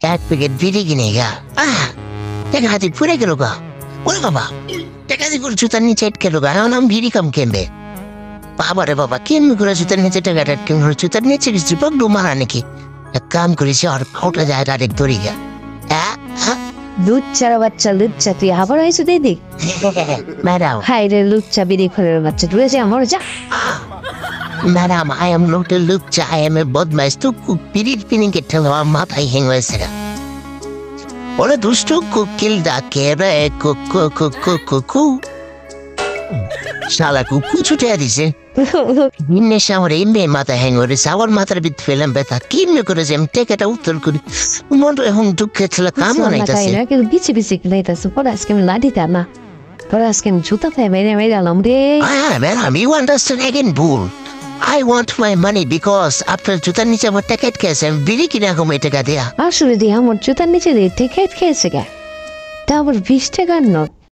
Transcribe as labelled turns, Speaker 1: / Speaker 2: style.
Speaker 1: এক প্যাকেট বিড়ি কিনে গা টাকা হাতে পুরে গেল গা। ওরে বাবা, টাকা দিয়ে করে জুতার নিচে আটকে গেল গা। এখন আমি বিড়ি কাম কেনবে? বাবা রে বাবা, কেমনি করে জুতার নিচে টাকাটা আটকে গেল? জুতার নিচে কিছু বগলু মারা নাকি? এক কাম করেছি, আর ওটা যায় ডাইরেক্ট ধরি গা।
Speaker 2: লুচ্চার বাচ্চা, লুচ্চা, তুই আবার আইসো দিদি?
Speaker 1: ম্যাডাম,
Speaker 2: হাই রে লুচ্চা, বিড়ি খোলের বাচ্চা, দূরে যা, আমার যা।
Speaker 1: Madam, I am not a লুচ্চা, I am a বদমাইশ। তো বিড়ির পিনিকে ঠেলো আমার মাথায় হ্যাং হয়েছে গা। ওরে দুষ্টু কুকিল ডাকে রে কুকু কুকু কুকু। শালা কুকু ছুটে দিছে। নেশা আমার এই মেয়ে মাথা হ্যাং হয়েছে, আমার মাথার ভিতরে ফেলাম ব্যথা। কেমনি করেছে আমি টেকাটা উত্তর করি? মন এখন দুঃখে ছেলে কাম বানাইতেছে।
Speaker 2: কিন্তু বিচি বিচি লাইতাছে, পরে আজকে আমি লাঠিতে না, পরে আজকে আমি জুতা খাই মেরে মেরে আলাম রে।
Speaker 1: ম্যাডাম, you understand again ভুল। I want my money because আপনার জুতার নিচে আমার টাকা খেয়েছে, আমি বিড়ি কিনে এখন এই টাকা দেয়া।
Speaker 2: আসলে দিয়ে আমার জুতার নিচে দিয়ে টিকেট খেয়েছে গা, তা আবার 20 টাকার নোট।